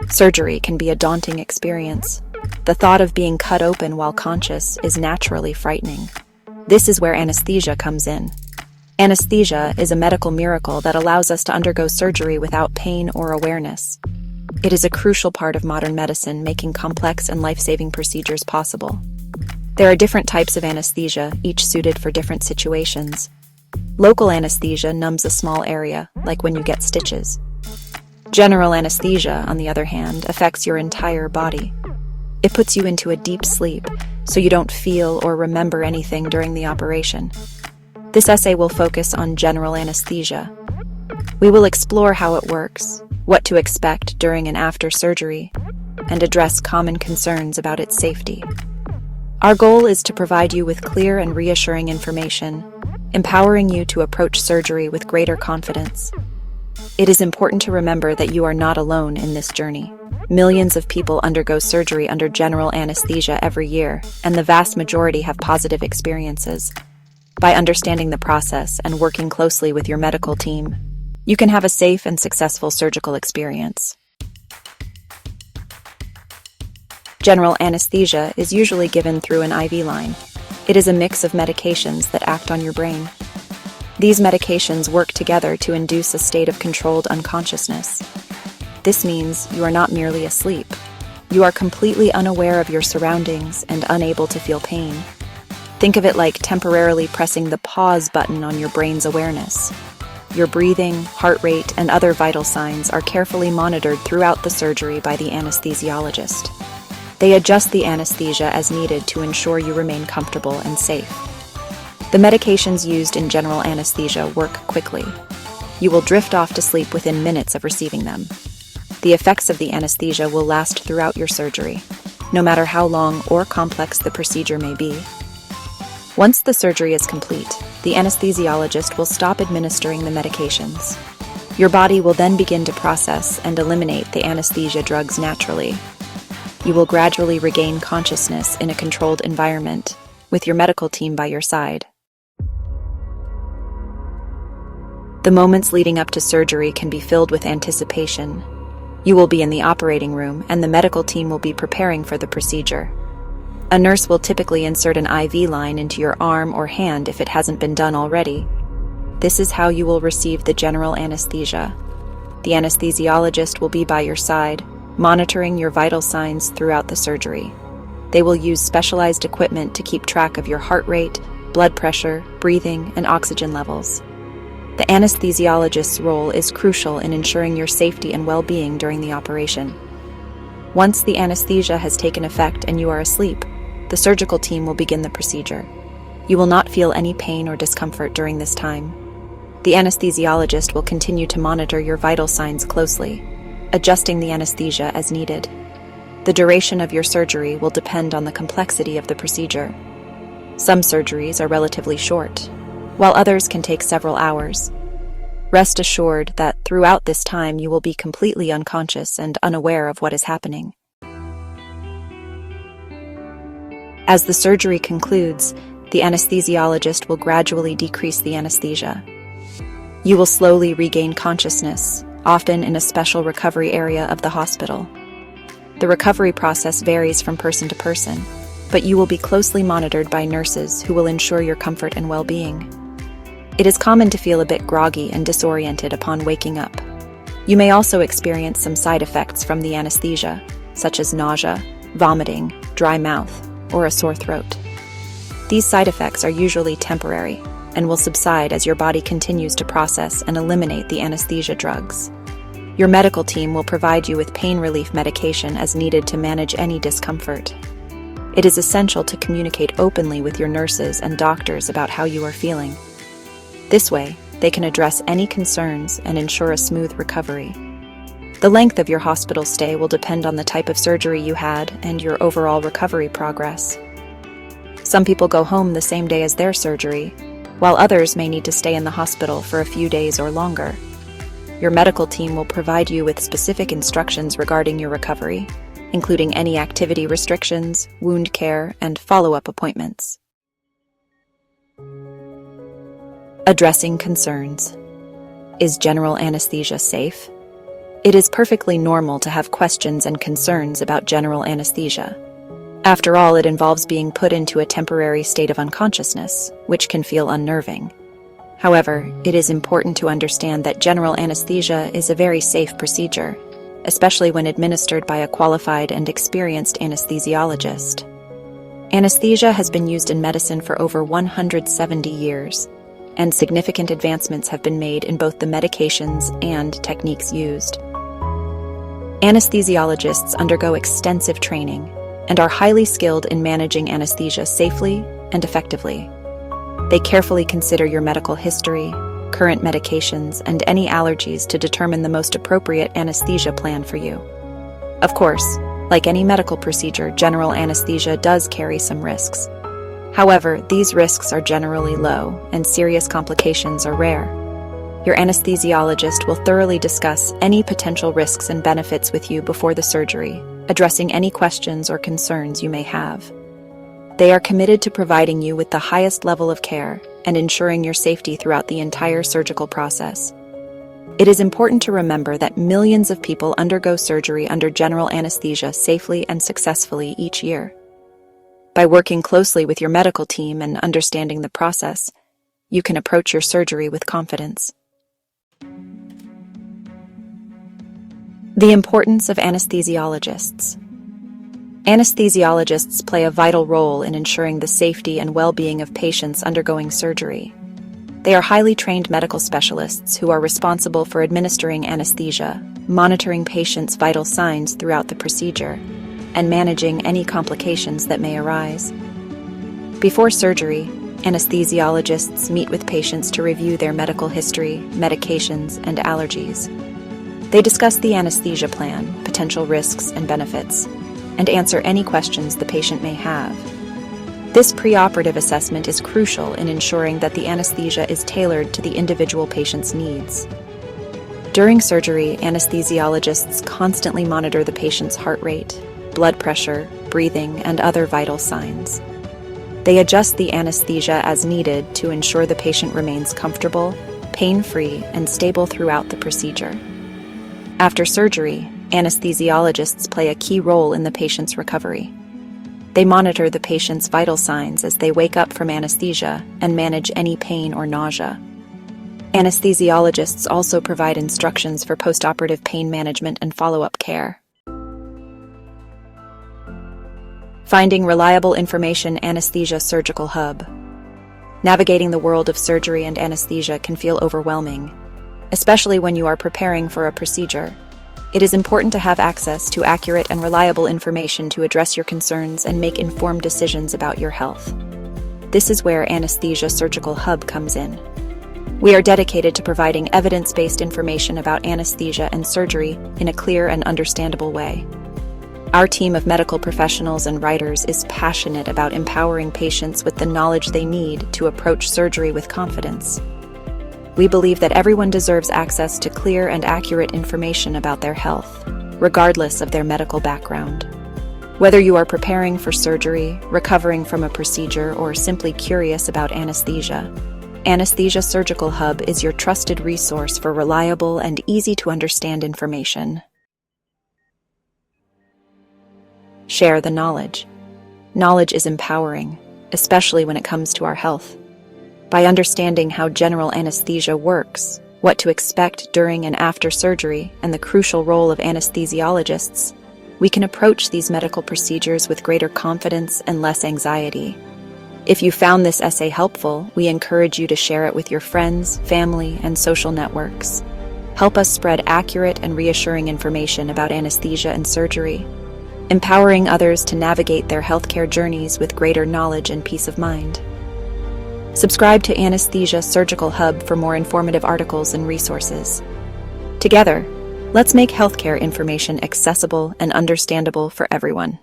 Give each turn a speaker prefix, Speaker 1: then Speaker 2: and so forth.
Speaker 1: Surgery can be a daunting experience. The thought of being cut open while conscious is naturally frightening. This is where anesthesia comes in. Anesthesia is a medical miracle that allows us to undergo surgery without pain or awareness. It is a crucial part of modern medicine, making complex and life-saving procedures possible. There are different types of anesthesia, each suited for different situations. Local anesthesia numbs a small area, like when you get stitches. General anesthesia, on the other hand, affects your entire body. It puts you into a deep sleep, so you don't feel or remember anything during the operation. This essay will focus on general anesthesia. We will explore how it works, what to expect during and after surgery, and address common concerns about its safety. Our goal is to provide you with clear and reassuring information, empowering you to approach surgery with greater confidence. It is important to remember that you are not alone in this journey. Millions of people undergo surgery under general anesthesia every year, and the vast majority have positive experiences. By understanding the process and working closely with your medical team, you can have a safe and successful surgical experience. General anesthesia is usually given through an IV line. It is a mix of medications that act on your brain. These medications work together to induce a state of controlled unconsciousness. This means you are not merely asleep. You are completely unaware of your surroundings and unable to feel pain. Think of it like temporarily pressing the pause button on your brain's awareness. Your breathing, heart rate, and other vital signs are carefully monitored throughout the surgery by the anesthesiologist. They adjust the anesthesia as needed to ensure you remain comfortable and safe. The medications used in general anesthesia work quickly. You will drift off to sleep within minutes of receiving them. The effects of the anesthesia will last throughout your surgery, no matter how long or complex the procedure may be. Once the surgery is complete, the anesthesiologist will stop administering the medications. Your body will then begin to process and eliminate the anesthesia drugs naturally. You will gradually regain consciousness in a controlled environment, with your medical team by your side. The moments leading up to surgery can be filled with anticipation. You will be in the operating room, and the medical team will be preparing for the procedure. A nurse will typically insert an IV line into your arm or hand if it hasn't been done already. This is how you will receive the general anesthesia. The anesthesiologist will be by your side, monitoring your vital signs throughout the surgery. They will use specialized equipment to keep track of your heart rate, blood pressure, breathing, and oxygen levels. The anesthesiologist's role is crucial in ensuring your safety and well-being during the operation. Once the anesthesia has taken effect and you are asleep, the surgical team will begin the procedure. You will not feel any pain or discomfort during this time. The anesthesiologist will continue to monitor your vital signs closely, adjusting the anesthesia as needed. The duration of your surgery will depend on the complexity of the procedure. Some surgeries are relatively short, while others can take several hours. Rest assured that throughout this time you will be completely unconscious and unaware of what is happening. As the surgery concludes, the anesthesiologist will gradually decrease the anesthesia. You will slowly regain consciousness, often in a special recovery area of the hospital. The recovery process varies from person to person, but you will be closely monitored by nurses who will ensure your comfort and well-being. It is common to feel a bit groggy and disoriented upon waking up. You may also experience some side effects from the anesthesia, such as nausea, vomiting, dry mouth, or a sore throat. These side effects are usually temporary and will subside as your body continues to process and eliminate the anesthesia drugs. Your medical team will provide you with pain relief medication as needed to manage any discomfort. It is essential to communicate openly with your nurses and doctors about how you are feeling. This way, they can address any concerns and ensure a smooth recovery. The length of your hospital stay will depend on the type of surgery you had and your overall recovery progress. Some people go home the same day as their surgery, while others may need to stay in the hospital for a few days or longer. Your medical team will provide you with specific instructions regarding your recovery, including any activity restrictions, wound care, and follow-up appointments. Addressing concerns. Is general anesthesia safe? It is perfectly normal to have questions and concerns about general anesthesia. After all, it involves being put into a temporary state of unconsciousness, which can feel unnerving. However, it is important to understand that general anesthesia is a very safe procedure, especially when administered by a qualified and experienced anesthesiologist. Anesthesia has been used in medicine for over 170 years, and significant advancements have been made in both the medications and techniques used. Anesthesiologists undergo extensive training and are highly skilled in managing anesthesia safely and effectively. They carefully consider your medical history, current medications, and any allergies to determine the most appropriate anesthesia plan for you. Of course, like any medical procedure, general anesthesia does carry some risks. However, these risks are generally low, and serious complications are rare. Your anesthesiologist will thoroughly discuss any potential risks and benefits with you before the surgery, addressing any questions or concerns you may have. They are committed to providing you with the highest level of care and ensuring your safety throughout the entire surgical process. It is important to remember that millions of people undergo surgery under general anesthesia safely and successfully each year. By working closely with your medical team and understanding the process, you can approach your surgery with confidence. The importance of anesthesiologists. Anesthesiologists play a vital role in ensuring the safety and well-being of patients undergoing surgery. They are highly trained medical specialists who are responsible for administering anesthesia, monitoring patients' vital signs throughout the procedure, and managing any complications that may arise. Before surgery, anesthesiologists meet with patients to review their medical history, medications, and allergies. They discuss the anesthesia plan, potential risks and benefits, and answer any questions the patient may have. This preoperative assessment is crucial in ensuring that the anesthesia is tailored to the individual patient's needs. During surgery, anesthesiologists constantly monitor the patient's heart rate, blood pressure, breathing, and other vital signs. They adjust the anesthesia as needed to ensure the patient remains comfortable, pain-free, and stable throughout the procedure. After surgery, anesthesiologists play a key role in the patient's recovery. They monitor the patient's vital signs as they wake up from anesthesia and manage any pain or nausea. Anesthesiologists also provide instructions for postoperative pain management and follow-up care. Finding reliable information. Anesthesia Surgical Hub. Navigating the world of surgery and anesthesia can feel overwhelming, especially when you are preparing for a procedure. It is important to have access to accurate and reliable information to address your concerns and make informed decisions about your health. This is where Anesthesia Surgical Hub comes in. We are dedicated to providing evidence-based information about anesthesia and surgery in a clear and understandable way. Our team of medical professionals and writers is passionate about empowering patients with the knowledge they need to approach surgery with confidence. We believe that everyone deserves access to clear and accurate information about their health, regardless of their medical background. Whether you are preparing for surgery, recovering from a procedure, or simply curious about anesthesia, Anesthesia Surgical Hub is your trusted resource for reliable and easy-to-understand information. Share the knowledge. Knowledge is empowering, especially when it comes to our health. By understanding how general anesthesia works, what to expect during and after surgery, and the crucial role of anesthesiologists, we can approach these medical procedures with greater confidence and less anxiety. If you found this essay helpful, we encourage you to share it with your friends, family, and social networks. Help us spread accurate and reassuring information about anesthesia and surgery, empowering others to navigate their healthcare journeys with greater knowledge and peace of mind. Subscribe to Anesthesia Surgical Hub for more informative articles and resources. Together, let's make healthcare information accessible and understandable for everyone.